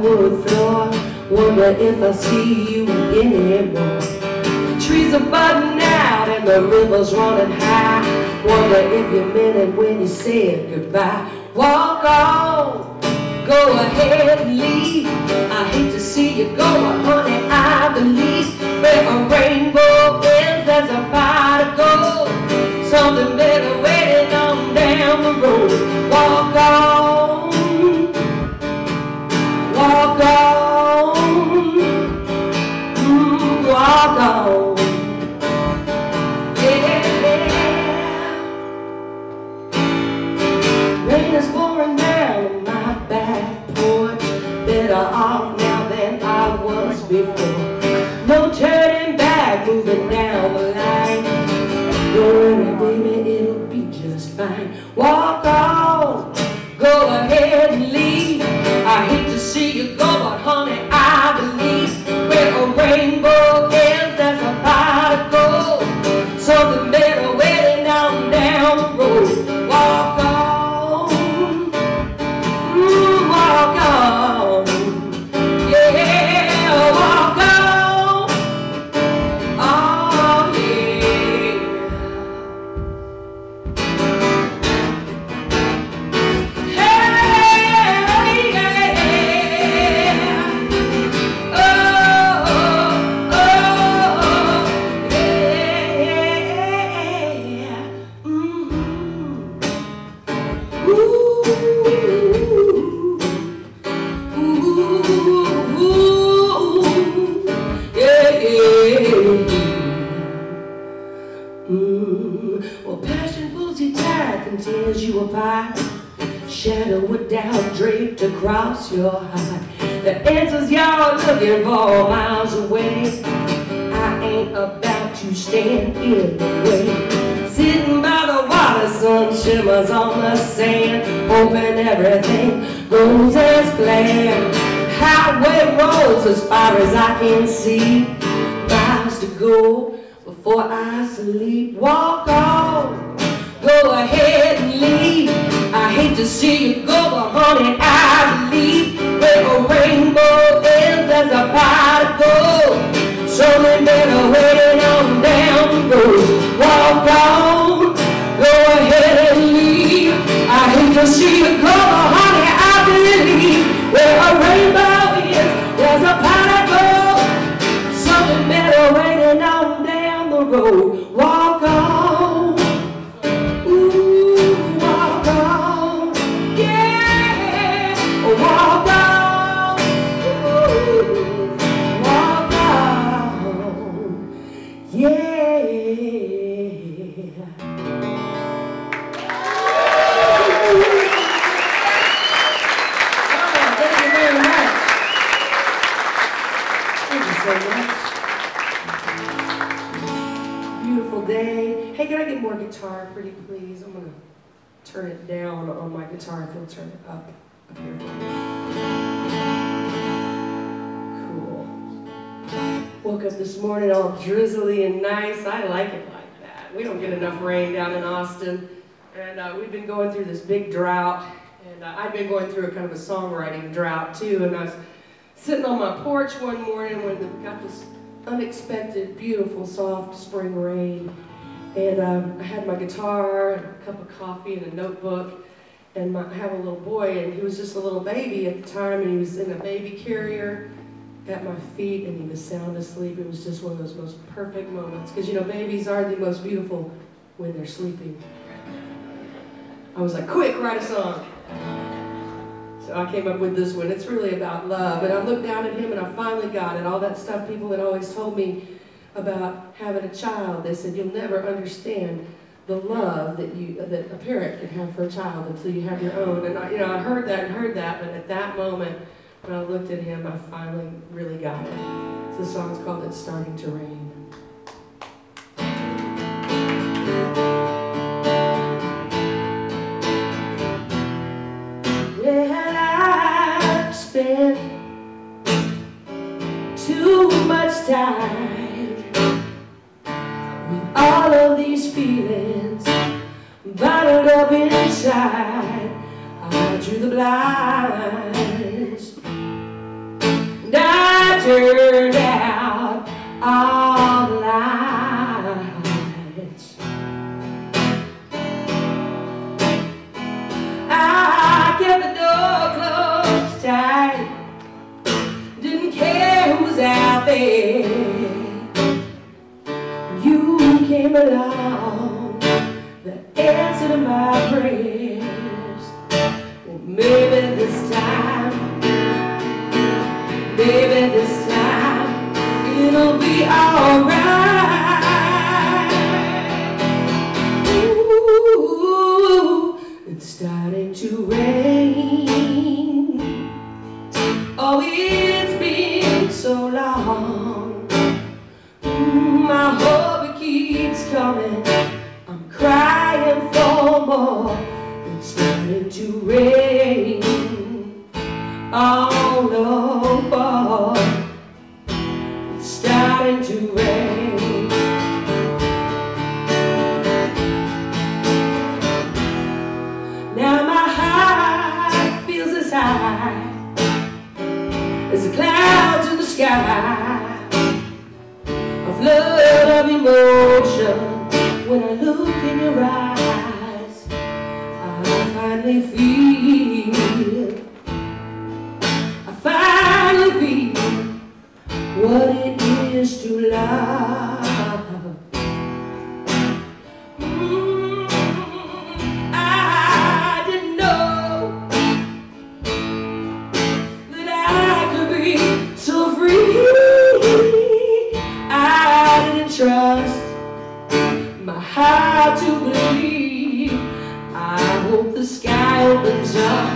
hardwood floor. Wonder if I see you anymore. Trees are budding out and the river's running high. Wonder if you meant it when you said goodbye. Walk on, go ahead and leave. I hate to see you go, but honey, I believe where a rainbow ends, there's a fire to go. Something better waiting on down the road. Walk on, walk on, walk on. Rain is pouring down on my back porch. Better off now than I was before. No turning back, moving down the line. Don't worry, baby, it'll be just fine. Walk on, go ahead and leave. I hate to see you go, but honey, I believe where a rainbow ends, there's a fire to go. Something better waiting on down the road. Walk on, walk on, yeah, walk on, oh yeah. Hey, yeah, oh, oh, yeah, Well, passion pulls you tight and tears you apart. Shadow a doubt draped across your heart. The answers you're looking for miles away. I ain't about to stand in the way. Sitting by the water, sun shimmers on the sand, hoping everything goes as planned. Highway roads as far as I can see. Miles to go before I sleep. Walk on, go ahead and leave. I hate to see you go, but honey, I believe where a rainbow ends, there's a fire to go. Something better waiting on down the road. Walk on, go ahead and leave. I hate to see you go, but honey, I believe where a rainbow ends, there's a fire to go. Something better waiting on down the road. Walk on, ooh, walk on, yeah, walk on, ooh, walk on, yeah. Thank you very much. Thank you so much. Beautiful day. Hey, can I get more guitar pretty please? I'm gonna turn it down on my guitar if you'll turn it up here. Cool. Woke up this morning all drizzly and nice. I like it like that. We don't get enough rain down in Austin, and we've been going through this big drought, and I've been going through a kind of a songwriting drought too, and I was sitting on my porch one morning when we got this unexpected, beautiful, soft spring rain. And I had my guitar and a cup of coffee and a notebook. And I have a little boy, and he was just a little baby at the time, and he was in a baby carrier at my feet, and he was sound asleep. It was just one of those most perfect moments. Because, you know, babies are the most beautiful when they're sleeping. I was like, quick, write a song. So I came up with this one. It's really about love. And I looked down at him and I finally got it. All that stuff people had always told me about having a child. They said, you'll never understand the love that a parent can have for a child until you have your own. And I heard that, but at that moment, when I looked at him, I finally really got it. So the song's called It's Starting to Rain. Well, I spent too much time with all of these feelings bottled up inside. I drew the blinds. turned out all the lights. I kept the door closed tight, didn't care who was out there. You came along, the answer to my prayers. Well, maybe this time, it'll be alright. Ooh, it's starting to rain. Oh, it's been so long. My hope it keeps coming. I'm crying for more. It's starting to rain. Oh no, boy, it's starting to rain. Now my heart feels as high as the clouds in the sky, a flood of emotion. When I look in your eyes, I finally feel what it is to love. I didn't know that I could be so free. I didn't trust my heart to believe. I hope the sky opens up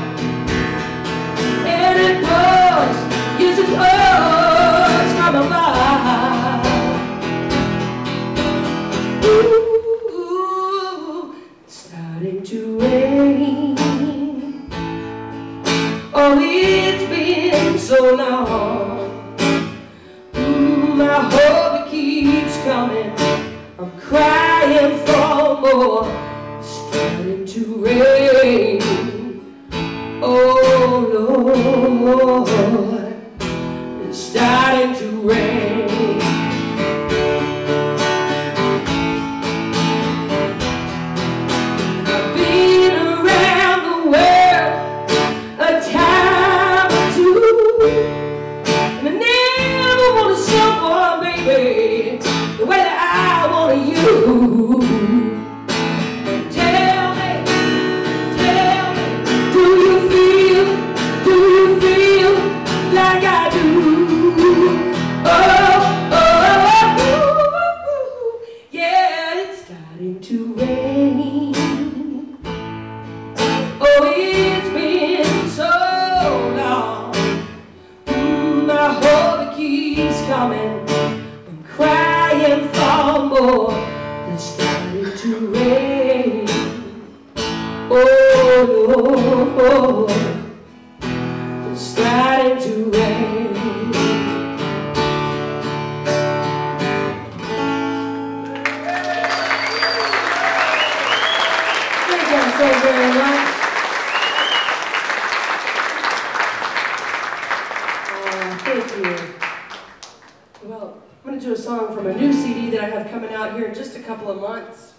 and it pours, yes it pours from above. Ooh, it's starting to rain. Oh, it's been so long. My hope it keeps coming. I'm crying for more. It's starting to rain. Oh Lord, it's starting to rain. I've been around the world a time or two, and I never wanted someone, baby, the way that I wanted you. Tell me, do you feel like I do? Oh, yeah, it's starting to rain. Oh, it's been so long. My hope it keeps coming. I'm crying for more. It's starting to rain. Oh, Lord, it's starting to rain. Thank you so very much. Thank you. Well, I'm going to do a song from a new CD that I have coming out here in just a couple of months.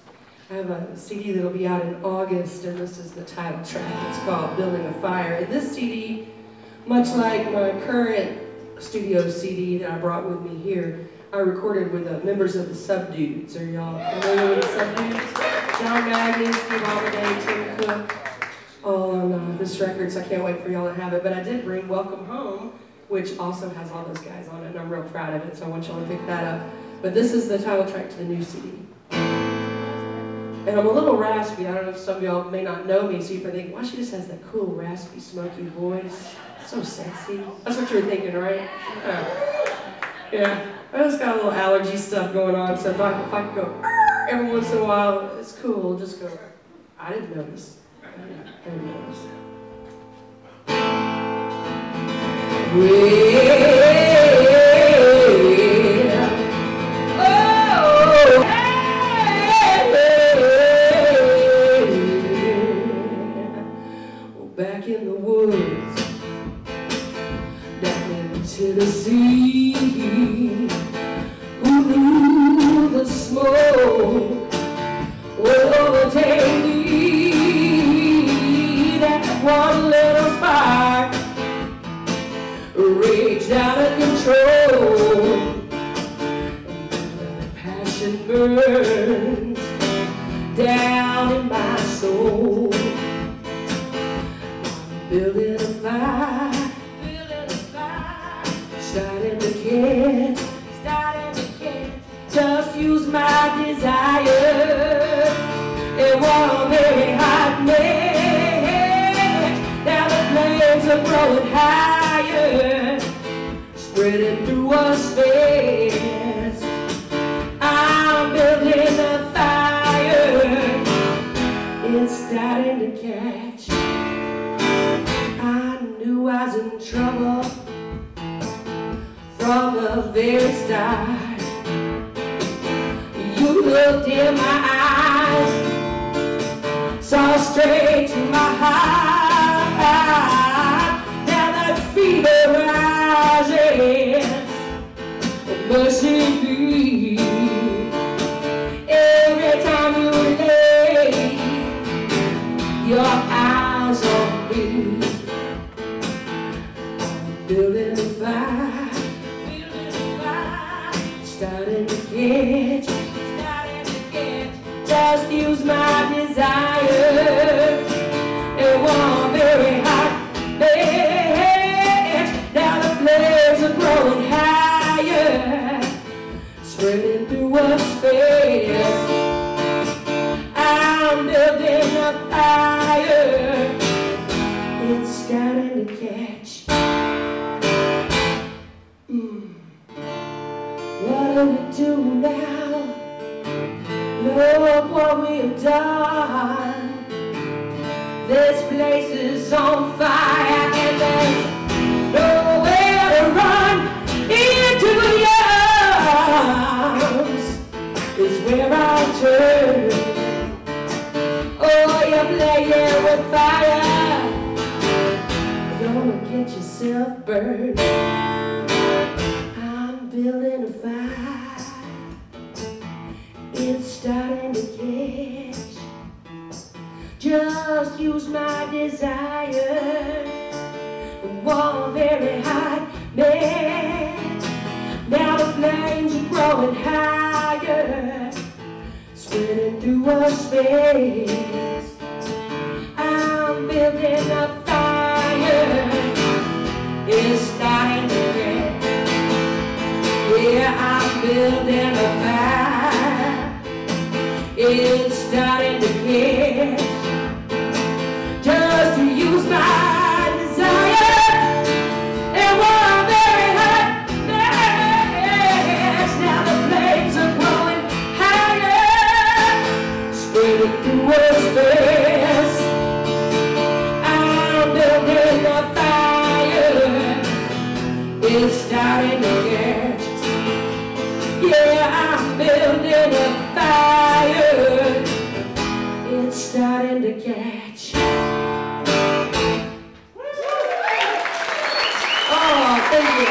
I have a CD that'll be out in August, and this is the title track. It's called Building a Fire. And this CD, much like my current studio CD that I brought with me here, I recorded with members of the Subdudes. Are y'all familiar with the Subdudes? John Magny, Steve Almaday, Tim Cook, all on this record, so I can't wait for y'all to have it. But I did bring Welcome Home, which also has all those guys on it, and I'm real proud of it, so I want y'all to pick that up. But this is the title track to the new CD. And I'm a little raspy. I don't know if some of y'all may not know me, so you probably think, wow, she just has that cool, raspy, smoky voice. So sexy. That's what you were thinking, right? Yeah. I just got a little allergy stuff going on, so if I could go every once in a while, it's cool. Just go, I didn't notice. I didn't notice. Back in the woods, down in the Tennessee, who knew the smoke would overtake me. That one little spark raged out of control, and the passion burns down in my soul. I'm building a fire, starting to catch, just use my desire. It won't very hot match. Now the flames are growing higher, spreading through us fast. I'm building a fire, it's starting to catch. I knew I was in trouble from the very start. You looked in my eyes, saw straight to my heart. Now that fever rises, mercy be. Every time you lay your eyes on me, I'm building a fire, starting to catch, just use my desire. It won't very hot match. Now the flames are growing higher, spreading through us fast. I'm building a fire, it's starting to catch. What do we do now? Look what we have done. This place is on fire and there's nowhere to run. Into your arms is where I'll turn. Oh, you're playing with fire, don't get yourself burned. I'm building a fire, it's starting to catch. Just use my desire. One very hot match. Now the flames are growing higher, spreading through us space. I'm building a fire, it's starting to catch. Yeah, I'm building a fire, it's starting to catch. Just to use my desire, and one very hot match. Now the flames are growing higher, spreading through us fast. I'm building a fire, it's starting to catch. Yeah, I'm building a fire, it's starting to catch. Oh, thank you.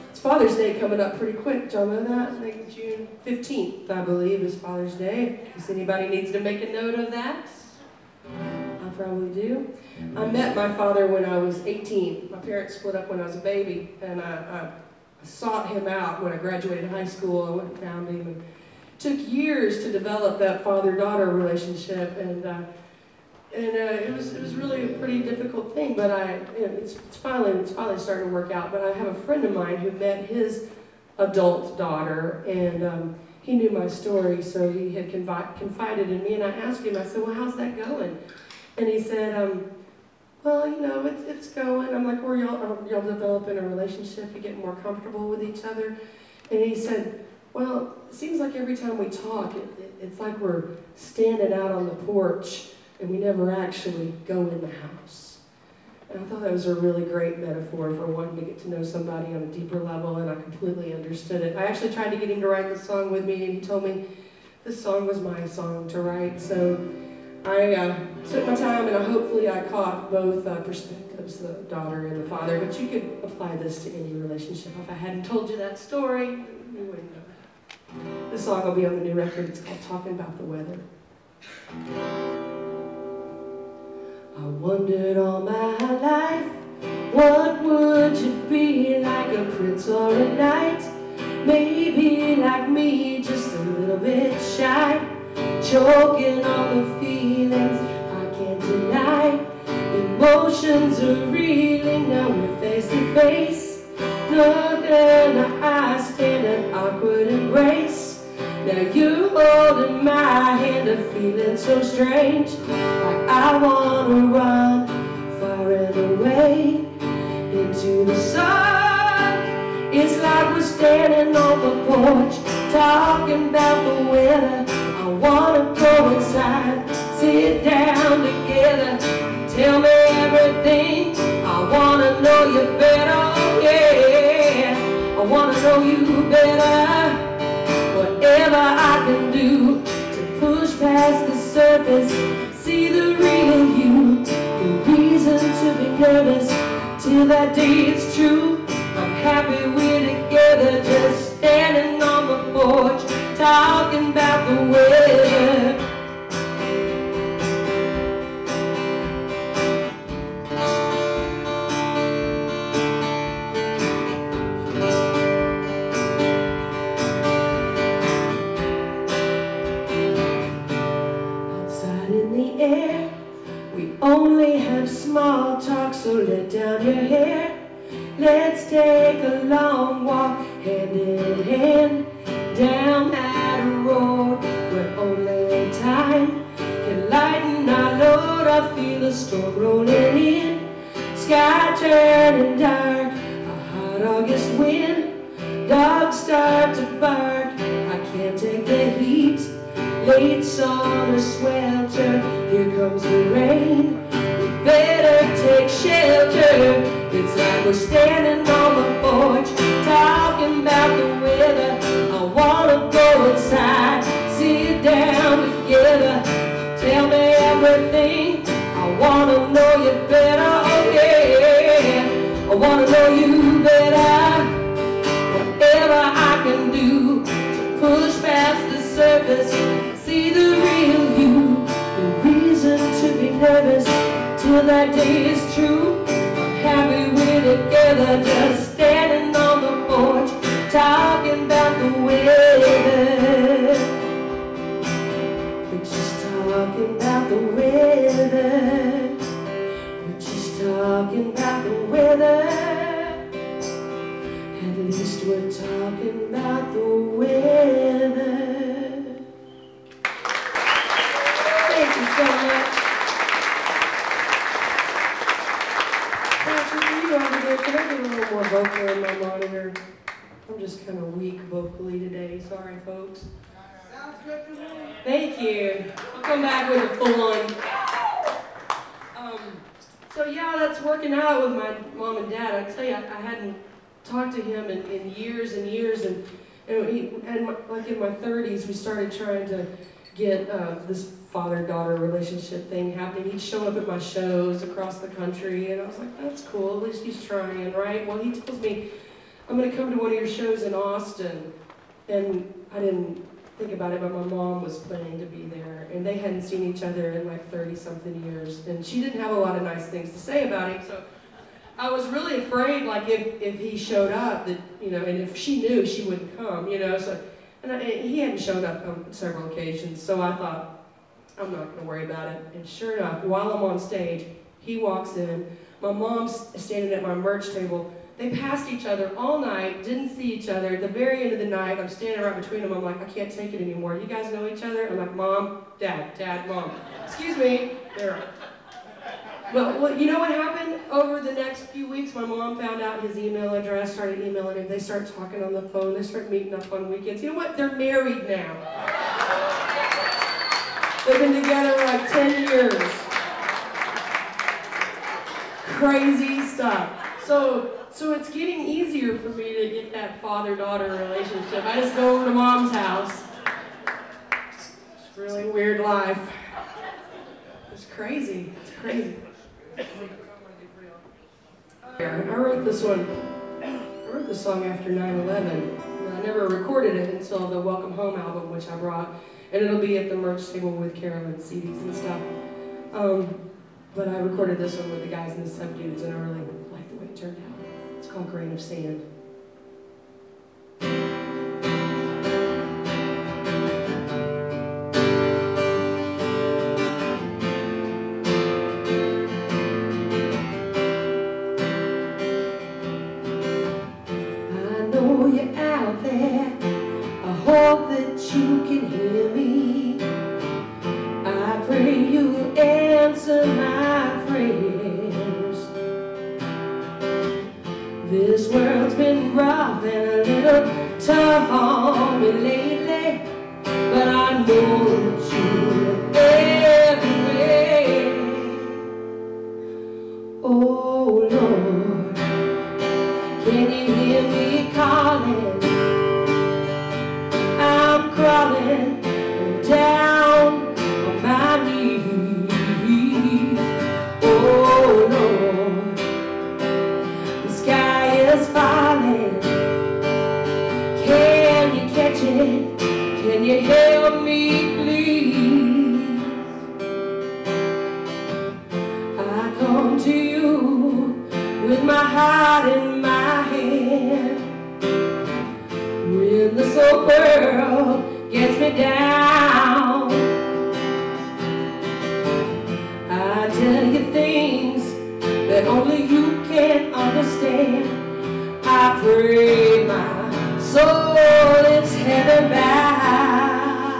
It's Father's Day coming up pretty quick. Did y'all know that? I think June 15th, I believe, is Father's Day. In case anybody needs to make a note of that. I probably do. I met my father when I was 18. My parents split up when I was a baby, and I sought him out when I graduated high school. I went and found him, and it took years to develop that father-daughter relationship, and it was really a pretty difficult thing. But it's finally starting to work out. But I have a friend of mine who met his adult daughter, and he knew my story, so he had confided in me, and I asked him, I said, well, how's that going? And he said, well, you know, it's going. I'm like, well, y'all developing a relationship, you get more comfortable with each other? And he said, well, it seems like every time we talk, it's like we're standing out on the porch, and we never actually go in the house. And I thought that was a really great metaphor for wanting to get to know somebody on a deeper level, and I completely understood it. I actually tried to get him to write the song with me, and he told me this song was my song to write. So I Spent my time, and hopefully I caught both perspectives, the daughter and the father, but you could apply this to any relationship. If I hadn't told you that story, you wouldn't know. This song will be on the new record. It's called Talking About the Weather. I wondered all my life, what would you be, like a prince or a knight? Maybe like me, just a little bit shy, choking on the feelings I can't deny. Emotions are reeling, now we're face to face. Look in our eyes, stand an awkward embrace. Now you're holding my hand, I'm feeling so strange, like I wanna run far and away into the sun. It's like we're standing on the porch, talking about the weather. I wanna go inside, sit down together, tell me everything. I wanna know you better, oh yeah. I wanna know you better. Whatever I can do to push past the surface, see the real you, the reason to be nervous, till that day it's true. I'm happy we're together, just standing on the porch, talking about the weather. Outside in the air, we only have small talk, so let down your hair. Let's take a long walk, hand in hand, down that road where only time can lighten our load. I feel the storm rolling in, sky turning dark, a hot August wind, dogs start to bark. I can't take the heat, late summer swelter, here comes the rain. We better take shelter. It's like we're standing on the porch, talking about the weather. I wanna go inside, sit down together, tell me everything. I wanna know you better, oh yeah. I wanna know you better. Whatever I can do to push past the surface, see the real you, the reason to be nervous, till that day is true. Happy we're together, just standing on the porch, talking about the weather. We're just talking about the weather. We're just talking about the weather. At least we're talking about the weather. Thank you so much. Can I get a little more vocal in my monitor? I'm just kind of weak vocally today. Sorry, folks. Sounds good to me. Thank you. I'll come back with a full one. So yeah, that's working out with my mom and dad. I tell you, I hadn't talked to him in years and years, and like in my 30s, we started trying to get this father-daughter relationship thing happening. He'd show up at my shows across the country, and I was like, that's cool, at least he's trying, right? Well, he tells me, I'm going to come to one of your shows in Austin, and I didn't think about it, but my mom was planning to be there, and they hadn't seen each other in like 30-something years, and she didn't have a lot of nice things to say about him, so I was really afraid, like, if he showed up, that, you know, and if she knew, she wouldn't come, you know, so, and he hadn't showed up on several occasions, so I thought, I'm not going to worry about it. And sure enough, while I'm on stage, he walks in. My mom's standing at my merch table. They passed each other all night, didn't see each other. At the very end of the night, I'm standing right between them. I'm like, I can't take it anymore. You guys know each other? I'm like, Mom, Dad, Dad, Mom. Excuse me. There. Well, you know what happened? Over the next few weeks, my mom found out his email address, started emailing him. They started talking on the phone. They started meeting up on weekends. You know what? They're married now. They've been together like 10 years. Crazy stuff. So it's getting easier for me to get that father-daughter relationship. I just go over to Mom's house. It's a really weird life. It's crazy. crazy. It's crazy. I wrote this one. I wrote this song after 9/11. I never recorded it until the Welcome Home album, which I brought, and it'll be at the merch table with Carolyn's CDs and stuff. But I recorded this one with the guys and the Subdudes, and I really like the way it turned out. It's called Grain of Sand. Hope that you can hear me. I pray you'll answer my prayers. This world's been rough and a little tough on me lately, but I know that you're everywhere. Oh Lord, can you hear me calling? Crawling down on my knees. Oh Lord, the sky is falling. Can you catch it? Can you help me please? I come to you with my heart in my hand. When this old world gets me down, I tell you things that only you can understand. I pray my soul is heaven bound.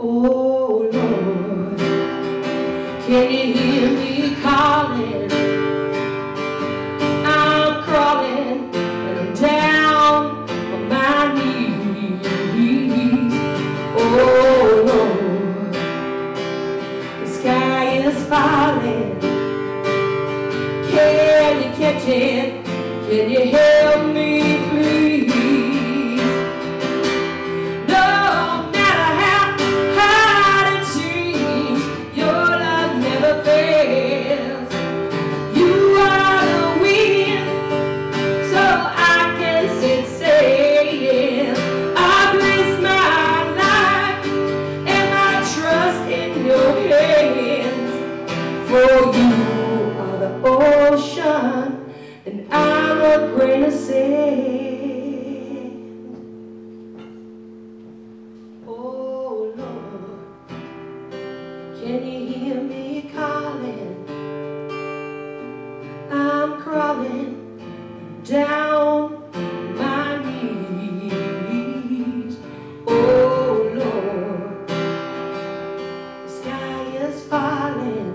Oh Lord, can you hear me calling? I'm crawling and I'm down on my knees. Oh Lord, the sky is falling. Can you catch it? Can you help me please? No matter how hard it seems, your love never fails. You are the wind, so I can sit saying, I place my life and my trust in your hands. For you are the ocean, and I'm a grain of sand. Oh Lord, can you hear me calling? I'm crawling down my knees. Oh Lord, the sky is falling.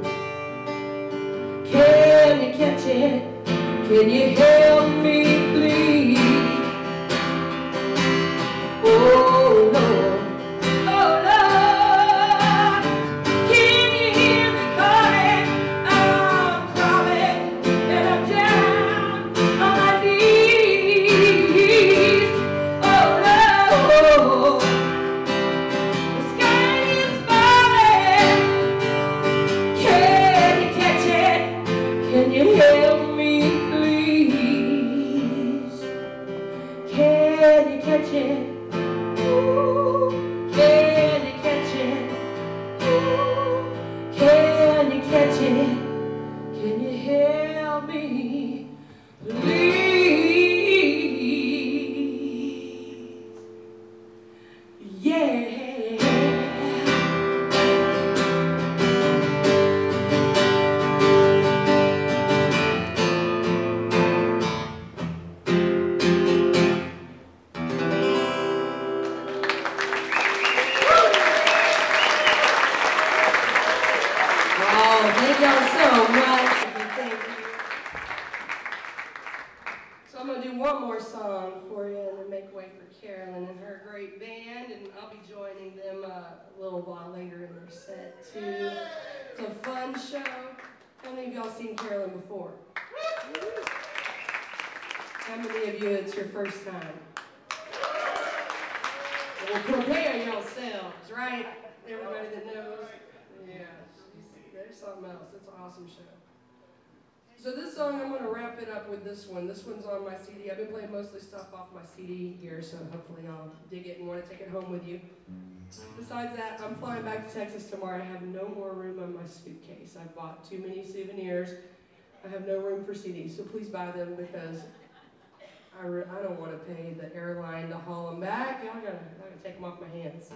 Can you catch it? Can you help me please? Oh Lord, oh Lord, can you hear me calling? I'm crawling and I'm down on my knees. Oh Lord, the sky is falling. Can you catch it? Can you help me please? Can you catch it? Ooh, can you catch it? Ooh, can you catch it? Can you help me please? Yeah. Thank y'all so much. Thank you. So I'm going to do one more song for you and then make way for Carolyn and her great band, and I'll be joining them a little while later in their set too. It's a fun show. How many of y'all seen Carolyn before? How many of you it's your first time? Well, prepare yourselves, right? Everybody that knows? Yeah. There's something else. It's an awesome show. So this song, I'm going to wrap it up with this one. This one's on my CD. I've been playing mostly stuff off my CD here, so hopefully I'll dig it and want to take it home with you. Besides that, I'm flying back to Texas tomorrow. I have no more room on my suitcase. I've bought too many souvenirs. I have no room for CDs, so please buy them because I don't want to pay the airline to haul them back. I gotta take them off my hands.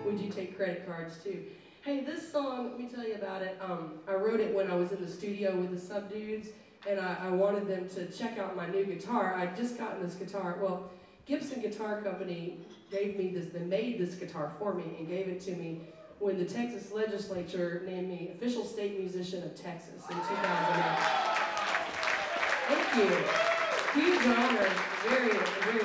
Would you take credit cards too? Hey, this song, let me tell you about it. I wrote it when I was in the studio with the Subdudes, and I wanted them to check out my new guitar. I'd just gotten this guitar. Well, Gibson Guitar Company gave me this, they made this guitar for me and gave it to me when the Texas legislature named me official state musician of Texas in 2008. Thank you. Huge honor, very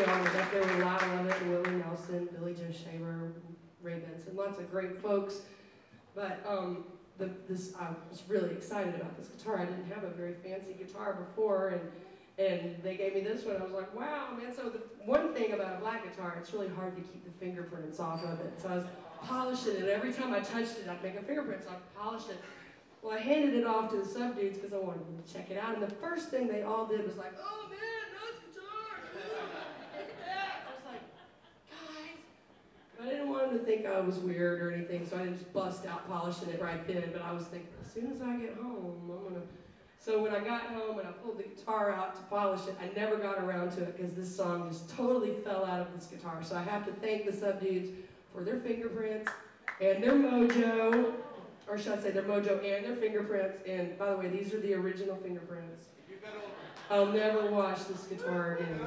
honored. Up there with Lyle Lovett and Willie Nelson, Billy Joe Shaver, Ray Benson, lots of great folks. But I was really excited about this guitar. I didn't have a very fancy guitar before, and they gave me this one. I was like, wow, man. So the one thing about a black guitar, it's really hard to keep the fingerprints off of it. So I was polishing it. Every time I touched it, I'd make a fingerprint, so I'd polish it. Well, I handed it off to the Subdudes because I wanted them to check it out. And the first thing they all did was like, oh, man, nice guitar. Look at that. I was like, guys. I didn't want them to think I was weird or anything, so I didn't just bust out polishing it right then. But I was thinking, as soon as I get home, I'm going to... So when I got home and I pulled the guitar out to polish it, I never got around to it because this song just totally fell out of this guitar. So I have to thank the Subdudes for their fingerprints and their mojo, or should I say their mojo and their fingerprints. And by the way, these are the original fingerprints. I'll never wash this guitar again.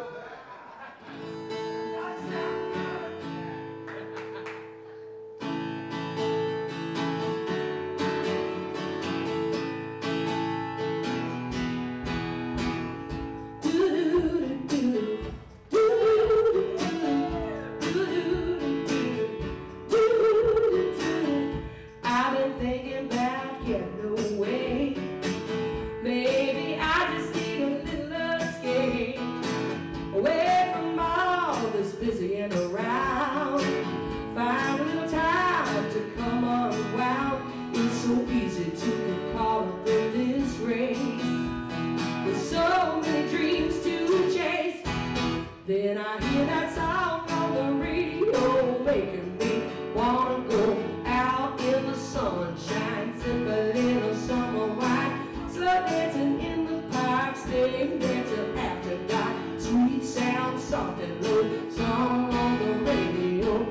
Then I hear that song on the radio, making me wanna go out in the sunshine, sip a little summer wine, slow dancing in the park, staying there till after dark. Sweet sound, soft and low, song on the radio.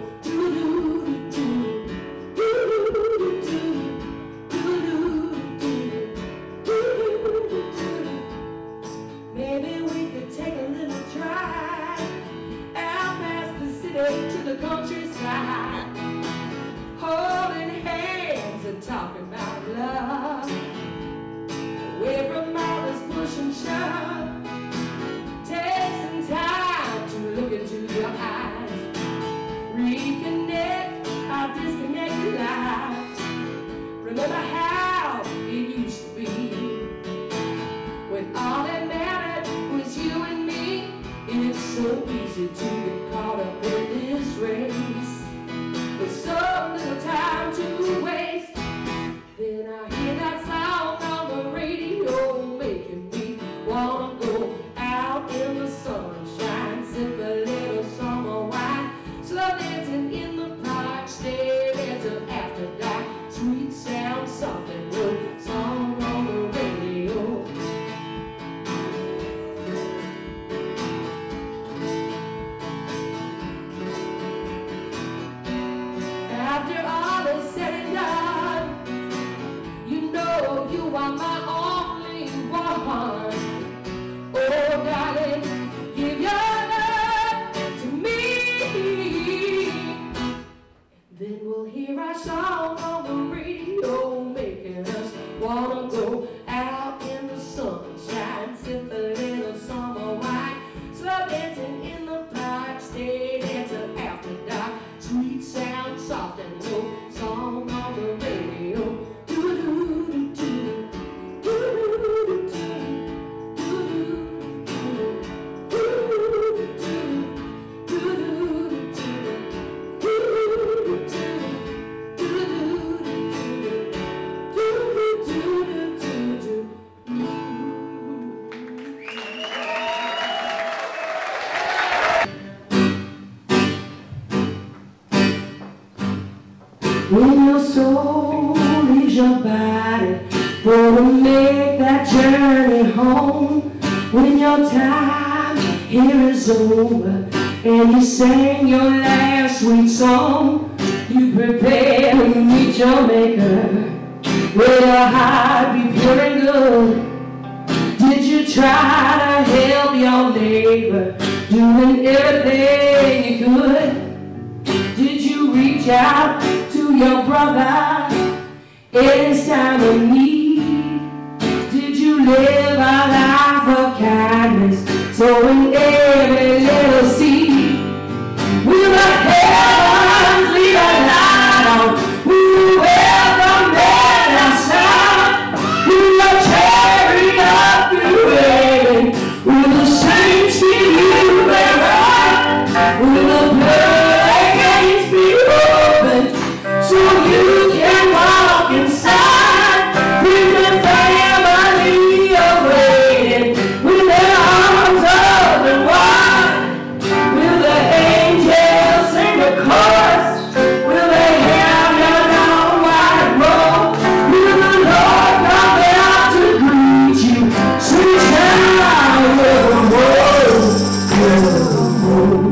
Maybe we could take a little drive to the countryside, holding hands and talking about love, away from all this push and shove. Take some time to look into your eyes, reconnect our disconnected lives. Remember how it used to be, when all that mattered was you and me. It's so easy to get caught up in this race, with so little time to waste. Then I hear that sound on the radio, making me wanna go out in the sunshine, sip a little summer wine, slow dancing in the park, stay there till after dark. Sweet sound, soft and low, song on the radio. When your soul leaves your body, gonna make that journey home. When your time here is over and you sang your last sweet song, you prepare to meet your maker. Will your heart be pure and good? Did you try to help your neighbor, doing everything you could? Did you reach out to your brother in his time of need? Did you live a life of kindness, sowing every little seed? Will the heavens leave a light on? Will you welcome them outside? Will your chariot be waiting? Will the saints give you their right? Will the pearly gates be open so you can walk inside with the family awaiting, with their arms open wide? Will the angels sing a chorus? Will they have your long white robe? Will the Lord come out to greet you? Sweet child, welcome home, welcome home.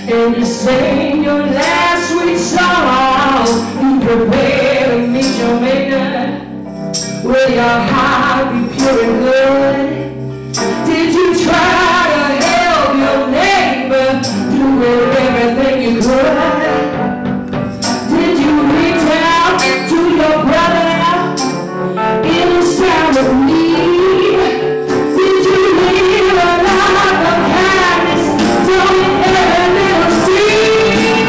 And you sing your last sweet song, you prepare to meet your maker. Will your heart be pure and good? Did you try to help your neighbor, doing everything you could? Did you reach out to your brother in his time of need? Did you live a life of kindness, doing every little seed?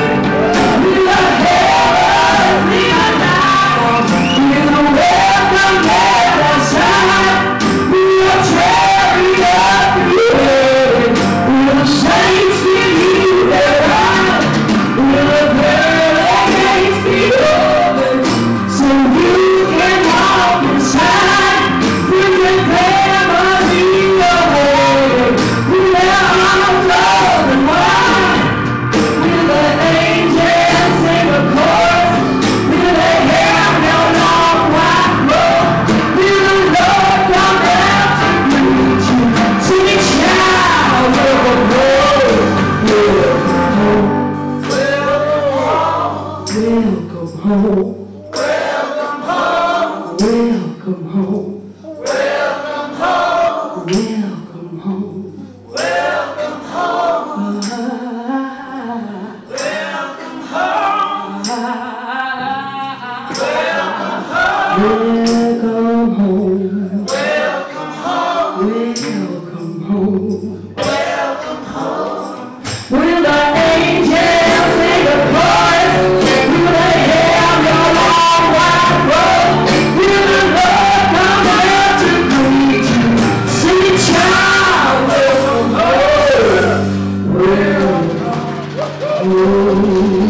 Will the heavens be alive? Will the welcome let us out? Will the angels sing a chorus? Will they have your long white robe? Will the Lord come out to greet you? Sweet child, welcome home. Welcome home.